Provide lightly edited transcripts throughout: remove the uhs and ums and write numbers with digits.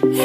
tout le monde!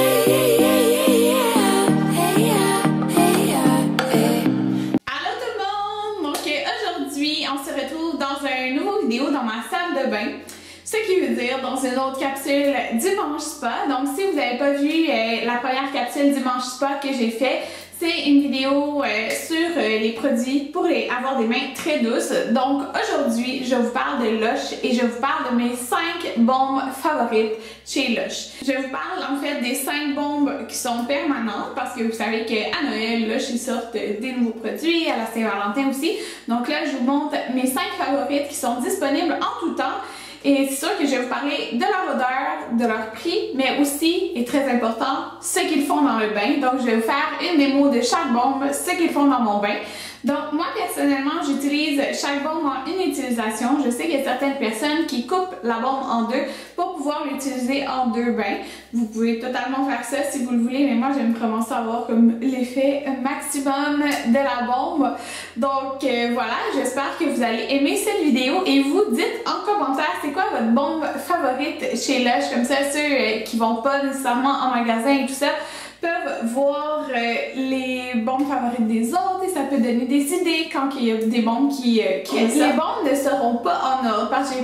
Donc aujourd'hui, on se retrouve dans une nouvelle vidéo dans ma salle de bain. Ce qui veut dire dans une autre capsule Dimanche Spa. Donc si vous n'avez pas vu la première capsule Dimanche Spa que j'ai fait, c'est une vidéo sur les produits pour avoir des mains très douces. Donc aujourd'hui, je vous parle de Lush et je vous parle de mes 5 bombes favorites chez Lush. Je vous parle en fait des 5 bombes qui sont permanentes parce que vous savez qu'à Noël, Lush ils sortent des nouveaux produits, à la Saint-Valentin aussi. Donc là, je vous montre mes 5 favorites qui sont disponibles en tout temps. Et c'est sûr que je vais vous parler de leur odeur, de leur prix, mais aussi, et très important, ce qu'ils font dans le bain. Donc, je vais vous faire une démo de chaque bombe, ce qu'ils font dans mon bain. Donc, moi, personnellement, j'utilise chaque bombe en une utilisation. Je sais qu'il y a certaines personnes qui coupent la bombe en deux pour pouvoir l'utiliser en 2 bains. Vous pouvez totalement faire ça si vous le voulez, mais moi, j'aime vraiment savoir comme l'effet maximum de la bombe. Donc, voilà, j'espère que vous allez aimer cette vidéo et vous dites en commentaire c'est quoi votre bombe favorite chez Lush. Comme ça, ceux qui vont pas nécessairement en magasin et tout ça, peuvent voir les bombes favorites des autres et ça peut donner des idées quand il y a des bombes qui les bombes ne seront pas en ordre parce que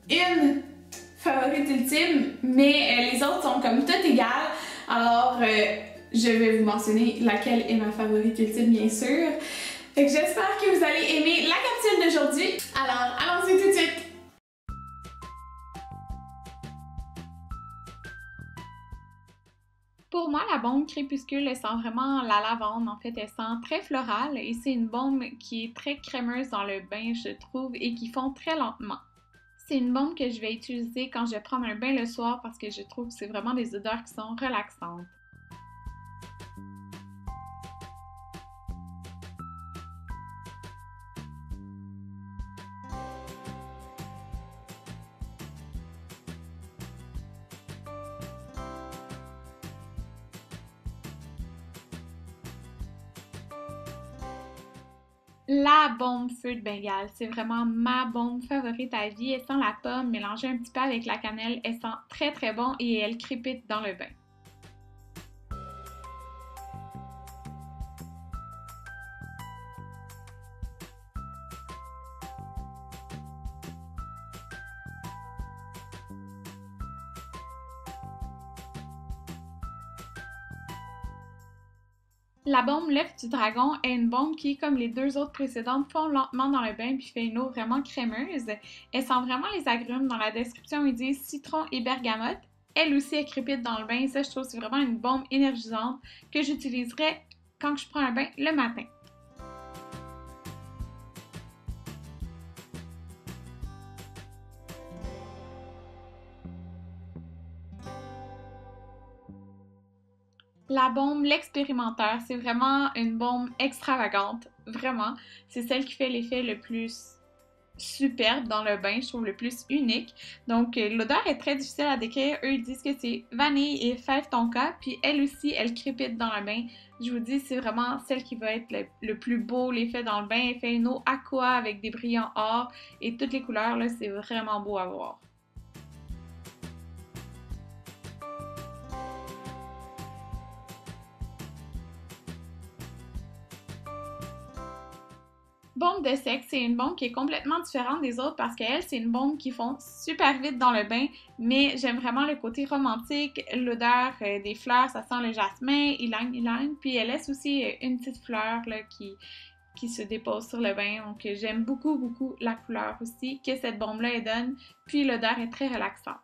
j'ai une favorite ultime mais les autres sont comme toutes égales. Alors je vais vous mentionner laquelle est ma favorite ultime bien sûr. Fait que j'espère que vous allez aimer la capsule d'aujourd'hui. Alors allons-y tout de suite. Pour moi, la bombe Crépuscule, elle sent vraiment la lavande. En fait, elle sent très florale et c'est une bombe qui est très crémeuse dans le bain, je trouve, et qui fond très lentement. C'est une bombe que je vais utiliser quand je vais prendre un bain le soir parce que je trouve que c'est vraiment des odeurs qui sont relaxantes. La bombe feu de Bengale, c'est vraiment ma bombe favorite à vie. Elle sent la pomme mélangée un petit peu avec la cannelle. Elle sent très très bon et elle crépite dans le bain. La bombe l'œuf du dragon est une bombe qui, comme les 2 autres précédentes, fond lentement dans le bain puis fait une eau vraiment crémeuse. Elle sent vraiment les agrumes. Dans la description, ils disent citron et bergamote. Elle aussi, elle crépite dans le bain. Ça, je trouve que c'est vraiment une bombe énergisante que j'utiliserais quand je prends un bain le matin. La bombe l'expérimentateur, c'est vraiment une bombe extravagante, vraiment. C'est celle qui fait l'effet le plus superbe dans le bain, je trouve le plus unique. Donc l'odeur est très difficile à décrire. Eux ils disent que c'est vanille et fève tonka, puis elle aussi, elle crépite dans le bain. Je vous dis, c'est vraiment celle qui va être le plus beau, l'effet dans le bain. Elle fait une eau aqua avec des brillants or et toutes les couleurs, là, c'est vraiment beau à voir. Bombe de sexe, c'est une bombe qui est complètement différente des autres parce qu'elle, c'est une bombe qui fond super vite dans le bain, mais j'aime vraiment le côté romantique, l'odeur des fleurs, ça sent le jasmin, ylang-ylang, puis elle laisse aussi une petite fleur là, qui se dépose sur le bain, donc j'aime beaucoup la couleur aussi que cette bombe-là elle donne, puis l'odeur est très relaxante.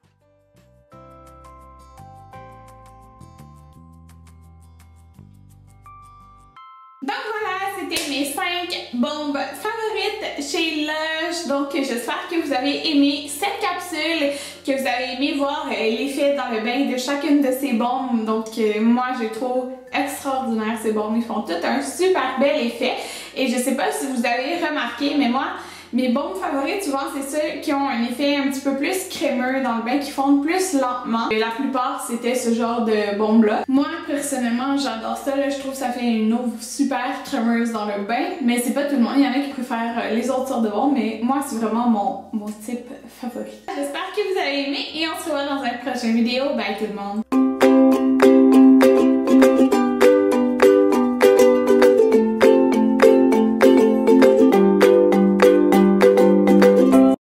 Donc voilà, c'était mes 5 bombes favorites chez Lush. Donc j'espère que vous avez aimé cette capsule, que vous avez aimé voir l'effet dans le bain de chacune de ces bombes. Donc moi je trouve extraordinaire ces bombes, ils font tout un super bel effet. Et je sais pas si vous avez remarqué, mais moi mes bombes favorites, souvent, c'est ceux qui ont un effet un petit peu plus crémeux dans le bain, qui fondent plus lentement. Et la plupart, c'était ce genre de bombes-là. Moi, personnellement, j'adore ça. Là, je trouve que ça fait une eau super crémeuse dans le bain. Mais c'est pas tout le monde. Il y en a qui préfèrent les autres sortes de bombes. Mais moi, c'est vraiment mon type favori. J'espère que vous avez aimé et on se revoit dans une prochaine vidéo. Bye tout le monde!